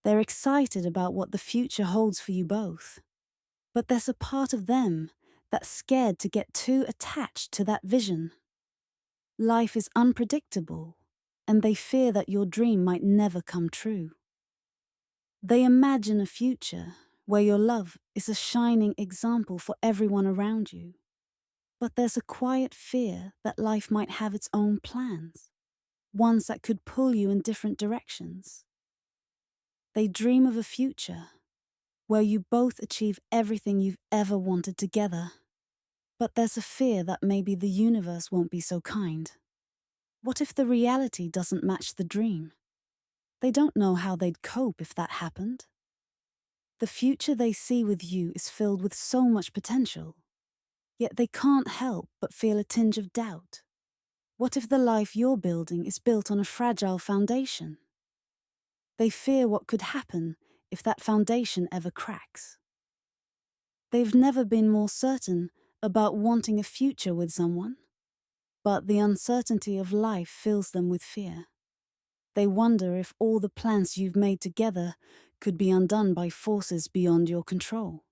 They're excited about what the future holds for you both. But there's a part of them that's scared to get too attached to that vision. Life is unpredictable, and they fear that your dream might never come true. They imagine a future where your love is a shining example for everyone around you. But there's a quiet fear that life might have its own plans, ones that could pull you in different directions. They dream of a future where you both achieve everything you've ever wanted together. But there's a fear that maybe the universe won't be so kind. What if the reality doesn't match the dream? They don't know how they'd cope if that happened. The future they see with you is filled with so much potential, yet they can't help but feel a tinge of doubt. What if the life you're building is built on a fragile foundation? They fear what could happen if that foundation ever cracks. They've never been more certain about wanting a future with someone, but the uncertainty of life fills them with fear. They wonder if all the plans you've made together could be undone by forces beyond your control.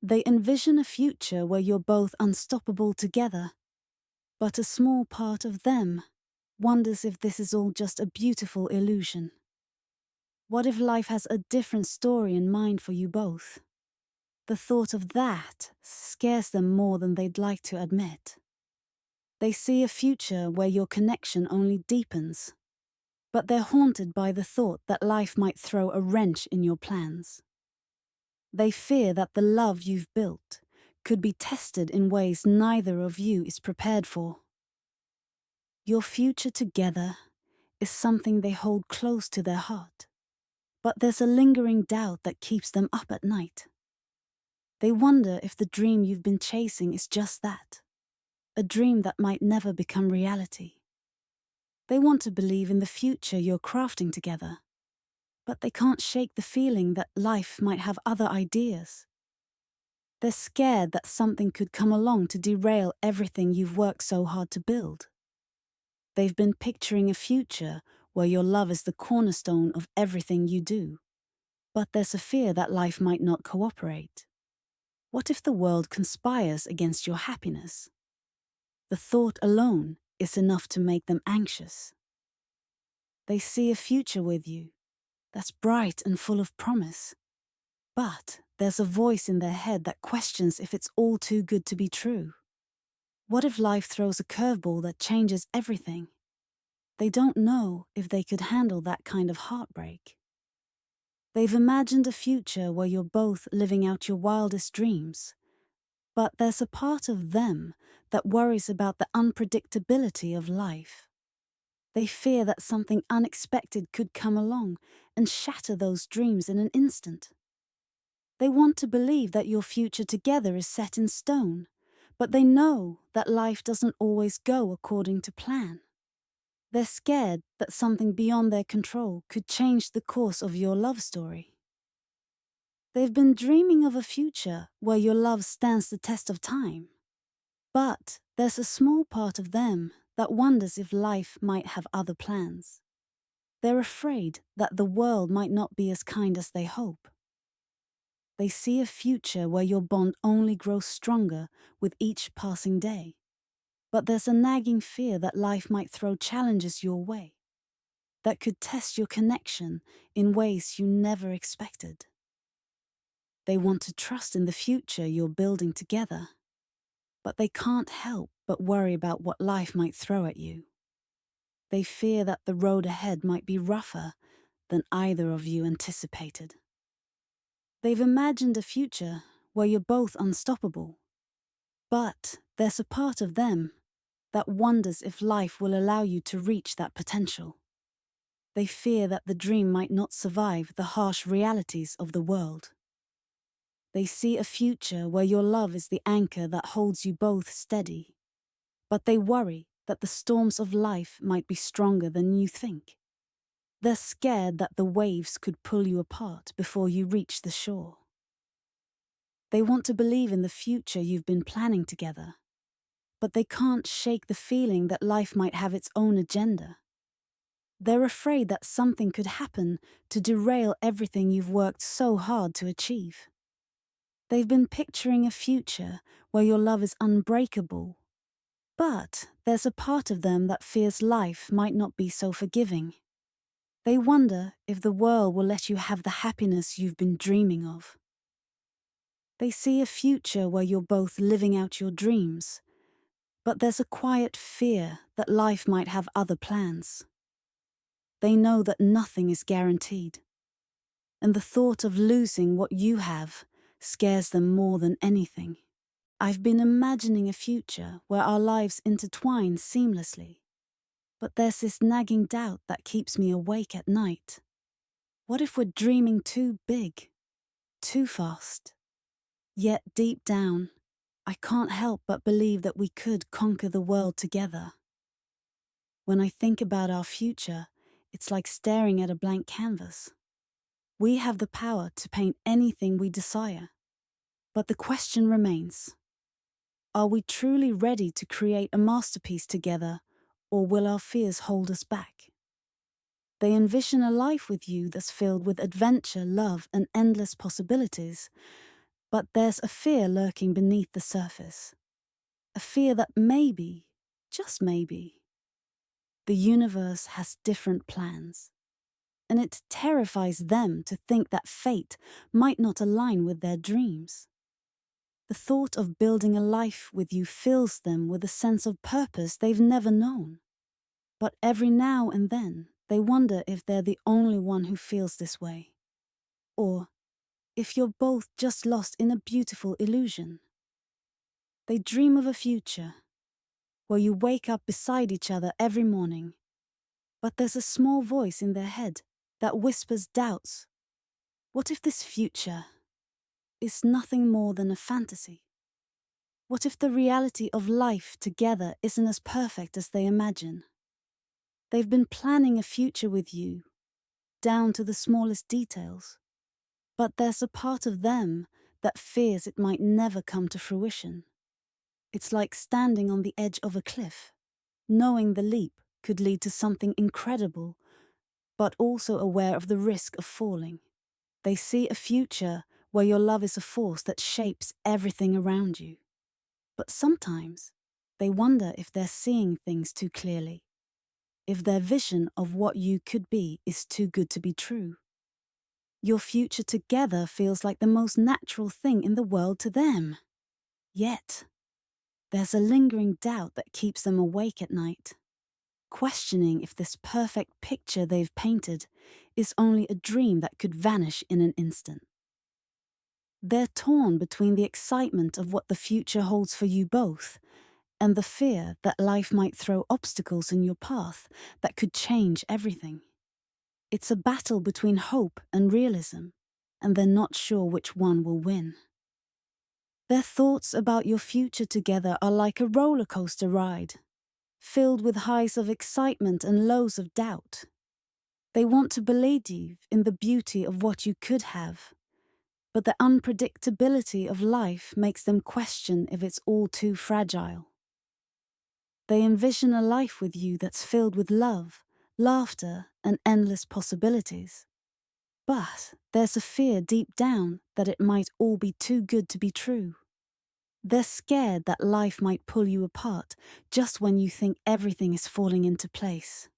They envision a future where you're both unstoppable together, but a small part of them wonders if this is all just a beautiful illusion. What if life has a different story in mind for you both? The thought of that scares them more than they'd like to admit. They see a future where your connection only deepens, but they're haunted by the thought that life might throw a wrench in your plans. They fear that the love you've built could be tested in ways neither of you is prepared for. Your future together is something they hold close to their heart, but there's a lingering doubt that keeps them up at night. They wonder if the dream you've been chasing is just that, a dream that might never become reality. They want to believe in the future you're crafting together, but they can't shake the feeling that life might have other ideas. They're scared that something could come along to derail everything you've worked so hard to build. They've been picturing a future where your love is the cornerstone of everything you do, but there's a fear that life might not cooperate. What if the world conspires against your happiness? The thought alone is enough to make them anxious. They see a future with you that's bright and full of promise, but there's a voice in their head that questions if it's all too good to be true. What if life throws a curveball that changes everything? They don't know if they could handle that kind of heartbreak. They've imagined a future where you're both living out your wildest dreams, but there's a part of them that worries about the unpredictability of life. They fear that something unexpected could come along and shatter those dreams in an instant. They want to believe that your future together is set in stone, but they know that life doesn't always go according to plan. They're scared that something beyond their control could change the course of your love story. They've been dreaming of a future where your love stands the test of time, but there's a small part of them that wonders if life might have other plans. They're afraid that the world might not be as kind as they hope. They see a future where your bond only grows stronger with each passing day. But there's a nagging fear that life might throw challenges your way that could test your connection in ways you never expected. They want to trust in the future you're building together, but they can't help but worry about what life might throw at you. They fear that the road ahead might be rougher than either of you anticipated. They've imagined a future where you're both unstoppable, but there's a part of them that wonders if life will allow you to reach that potential. They fear that the dream might not survive the harsh realities of the world. They see a future where your love is the anchor that holds you both steady, but they worry that the storms of life might be stronger than you think. They're scared that the waves could pull you apart before you reach the shore. They want to believe in the future you've been planning together, but they can't shake the feeling that life might have its own agenda. They're afraid that something could happen to derail everything you've worked so hard to achieve. They've been picturing a future where your love is unbreakable, but there's a part of them that fears life might not be so forgiving. They wonder if the world will let you have the happiness you've been dreaming of. They see a future where you're both living out your dreams, but there's a quiet fear that life might have other plans. They know that nothing is guaranteed, and the thought of losing what you have scares them more than anything. I've been imagining a future where our lives intertwine seamlessly, but there's this nagging doubt that keeps me awake at night. What if we're dreaming too big, too fast? Yet deep down, I can't help but believe that we could conquer the world together. When I think about our future, it's like staring at a blank canvas. We have the power to paint anything we desire. But the question remains, are we truly ready to create a masterpiece together, or will our fears hold us back? They envision a life with you that's filled with adventure, love, and endless possibilities, but there's a fear lurking beneath the surface. A fear that maybe, just maybe, the universe has different plans. And it terrifies them to think that fate might not align with their dreams. The thought of building a life with you fills them with a sense of purpose they've never known. But every now and then, they wonder if they're the only one who feels this way. Or if you're both just lost in a beautiful illusion. They dream of a future where you wake up beside each other every morning, but there's a small voice in their head that whispers doubts. What if this future is nothing more than a fantasy? What if the reality of life together isn't as perfect as they imagine? They've been planning a future with you, down to the smallest details, but there's a part of them that fears it might never come to fruition. It's like standing on the edge of a cliff, knowing the leap could lead to something incredible, but also aware of the risk of falling. They see a future where your love is a force that shapes everything around you. But sometimes they wonder if they're seeing things too clearly, if their vision of what you could be is too good to be true. Your future together feels like the most natural thing in the world to them. Yet, there's a lingering doubt that keeps them awake at night, questioning if this perfect picture they've painted is only a dream that could vanish in an instant. They're torn between the excitement of what the future holds for you both and the fear that life might throw obstacles in your path that could change everything. It's a battle between hope and realism, and they're not sure which one will win. Their thoughts about your future together are like a roller coaster ride, filled with highs of excitement and lows of doubt. They want to believe in the beauty of what you could have, but the unpredictability of life makes them question if it's all too fragile. They envision a life with you that's filled with love, laughter, and endless possibilities. But there's a fear deep down that it might all be too good to be true. They're scared that life might pull you apart just when you think everything is falling into place.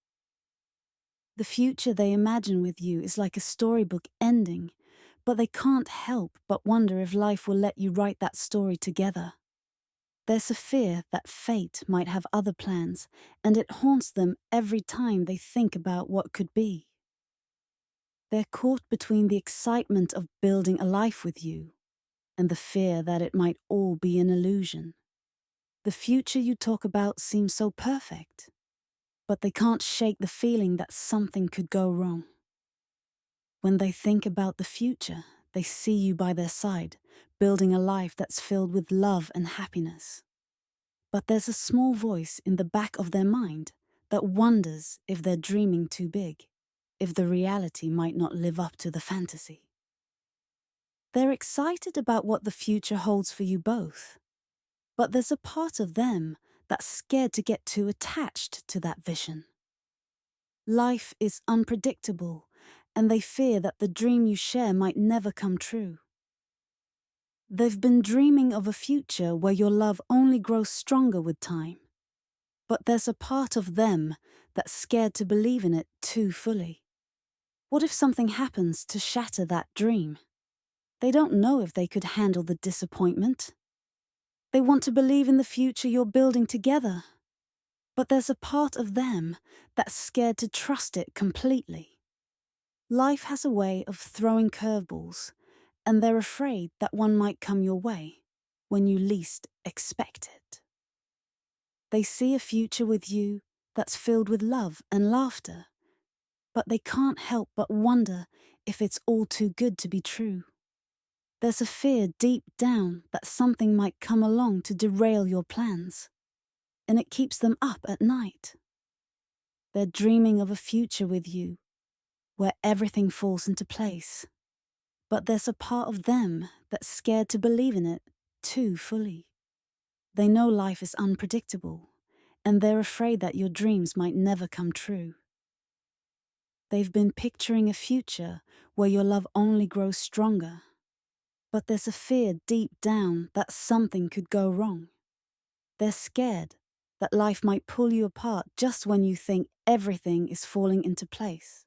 The future they imagine with you is like a storybook ending, but they can't help but wonder if life will let you write that story together. There's a fear that fate might have other plans, and it haunts them every time they think about what could be. They're caught between the excitement of building a life with you and the fear that it might all be an illusion. The future you talk about seems so perfect, but they can't shake the feeling that something could go wrong. When they think about the future, they see you by their side, building a life that's filled with love and happiness. But there's a small voice in the back of their mind that wonders if they're dreaming too big, if the reality might not live up to the fantasy. They're excited about what the future holds for you both, but there's a part of them that's scared to get too attached to that vision. Life is unpredictable, and they fear that the dream you share might never come true. They've been dreaming of a future where your love only grows stronger with time. But there's a part of them that's scared to believe in it too fully. What if something happens to shatter that dream? They don't know if they could handle the disappointment. They want to believe in the future you're building together. But there's a part of them that's scared to trust it completely. Life has a way of throwing curveballs, and they're afraid that one might come your way when you least expect it. They see a future with you that's filled with love and laughter, but they can't help but wonder if it's all too good to be true. There's a fear deep down that something might come along to derail your plans, and it keeps them up at night. They're dreaming of a future with you where everything falls into place, but there's a part of them that's scared to believe in it too fully. They know life is unpredictable, and they're afraid that your dreams might never come true. They've been picturing a future where your love only grows stronger, but there's a fear deep down that something could go wrong. They're scared that life might pull you apart just when you think everything is falling into place.